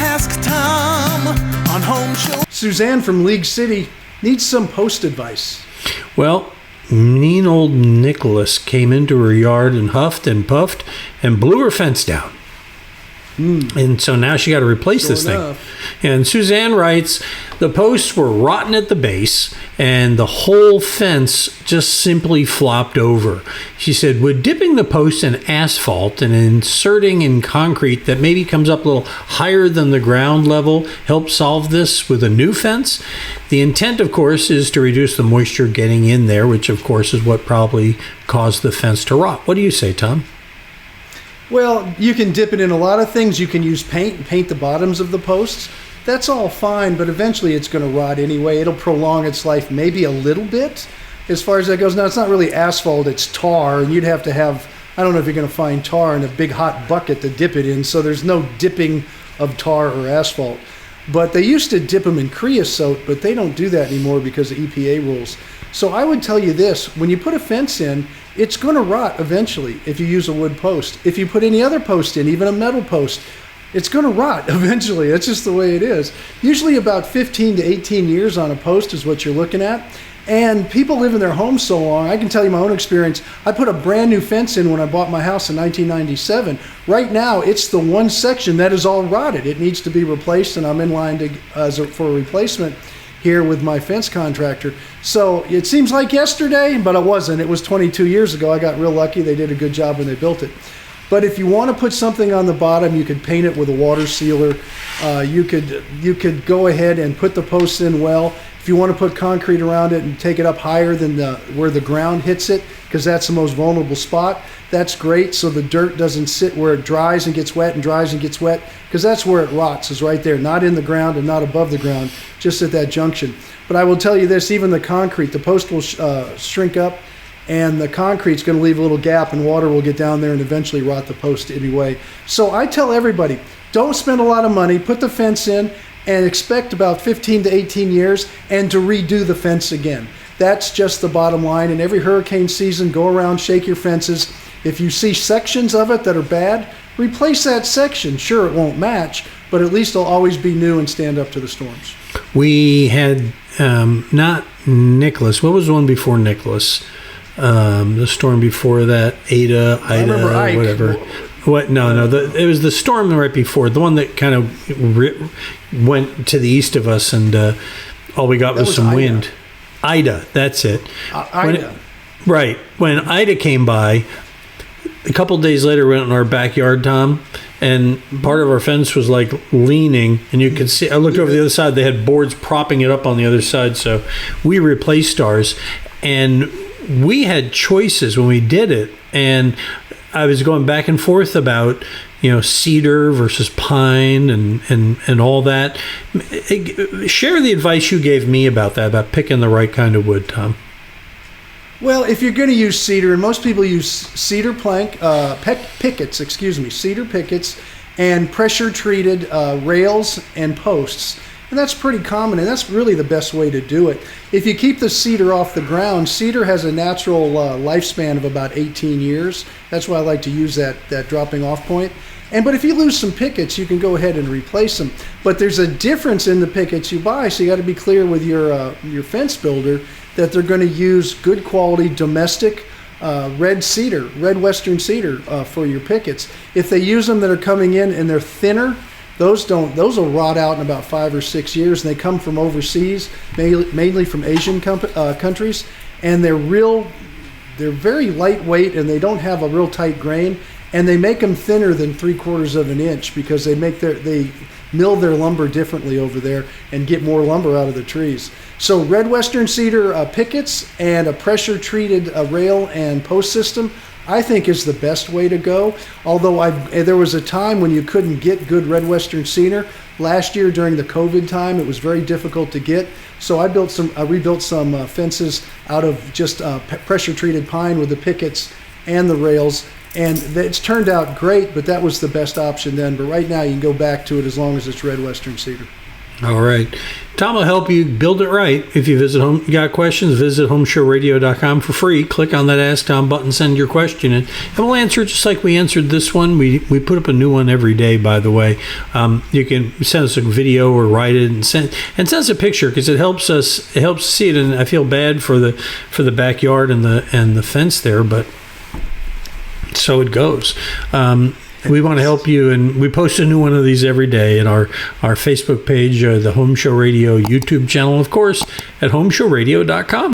Ask Tom on Home Show. Suzanne from League City needs some post advice. Well, mean old Nicholas came into her yard and huffed and puffed and blew her fence down. And so now she got to replace this thing. And Suzanne writes, the posts were rotten at the base and the whole fence just simply flopped over. She said, would dipping the posts in asphalt and inserting in concrete that maybe comes up a little higher than the ground level help solve this with a new fence? The intent, of course, is to reduce the moisture getting in there, which, of course, is what probably caused the fence to rot. What do you say, Tom? Well, you can dip it in a lot of things. You can use paint and paint the bottoms of the posts. That's all fine, but eventually it's going to rot anyway. It'll prolong its life maybe a little bit as far as that goes. Now, it's not really asphalt, it's tar, and you'd have to have, I don't know if you're going to find tar in a big hot bucket to dip it in, so there's no dipping of tar or asphalt. But they used to dip them in creosote, but they don't do that anymore because of EPA rules. So I would tell you this, when you put a fence in, it's going to rot eventually if you use a wood post. If you put any other post in, even a metal post, it's going to rot eventually. That's just the way it is. Usually about 15 to 18 years on a post is what you're looking at. And people live in their homes so long. I can tell you my own experience. I put a brand new fence in when I bought my house in 1997. Right now, it's the one section that is all rotted. It needs to be replaced, and I'm in line for a replacement here with my fence contractor. So it seems like yesterday, but it wasn't. It was 22 years ago. I got real lucky. They did a good job when they built it. But if you want to put something on the bottom, you could paint it with a water sealer. You could go ahead and put the posts in well. If you want to put concrete around it and take it up higher than where the ground hits it, because that's the most vulnerable spot, that's great. So the dirt doesn't sit where it dries and gets wet and dries and gets wet, because that's where it rots, is right there, not in the ground and not above the ground, just at that junction. But I will tell you this, even the concrete, the post will shrink up, and the concrete's going to leave a little gap, and water will get down there and eventually rot the post anyway. So I tell everybody, don't spend a lot of money, put the fence in, and expect about 15 to 18 years and to redo the fence again. That's just the bottom line. And every hurricane season, go around, shake your fences. If you see sections of it that are bad, replace that section. Sure, it won't match, but at least it'll always be new and stand up to the storms. We had, not Nicholas, what was the one before Nicholas? The storm before that, Ida, whatever. What? No. It was the storm right before, the one that kind of went to the east of us, and all we got was some Ida. Wind. Ida, that's it. Ida. When Ida came by, a couple of days later, we went in our backyard, Tom, and part of our fence was like leaning, and you could see. I looked over the other side; they had boards propping it up on the other side. So we replaced ours, and we had choices when we did it, and I was going back and forth about, cedar versus pine and all that. Share the advice you gave me about that, about picking the right kind of wood, Tom. Well, if you're going to use cedar, and most people use cedar cedar pickets and pressure-treated rails and posts. And that's pretty common, and that's really the best way to do it. If you keep the cedar off the ground, cedar has a natural lifespan of about 18 years. That's why I like to use that dropping off point. But if you lose some pickets, you can go ahead and replace them. But there's a difference in the pickets you buy, so you got to be clear with your fence builder that they're going to use good quality domestic red western cedar for your pickets. If they use them that are coming in and they're thinner, those will rot out in about 5 or 6 years, and they come from overseas, mainly from Asian countries, and they're very lightweight, and they don't have a real tight grain, and they make them thinner than 3/4 of an inch because they mill their lumber differently over there and get more lumber out of the trees. So red western cedar pickets and a pressure treated rail and post system, I think, is the best way to go. Although there was a time when you couldn't get good red western cedar. Last year during the COVID time, it was very difficult to get. So I rebuilt some fences out of just pressure treated pine with the pickets and the rails. And it's turned out great, but that was the best option then. But right now you can go back to it as long as it's red western cedar. All right. Tom will help you build it right. If you you got questions, visit HomeShowRadio.com for free. Click on that Ask Tom button, send your question, and we'll answer it just like we answered this one. We put up a new one every day, by the way. You can send us a video or write it and send us a picture, because it helps see it. And I feel bad for the backyard and the fence there, but so it goes. We want to help you, and we post a new one of these every day at our Facebook page, the Home Show Radio YouTube channel, of course, at HomeShowRadio.com.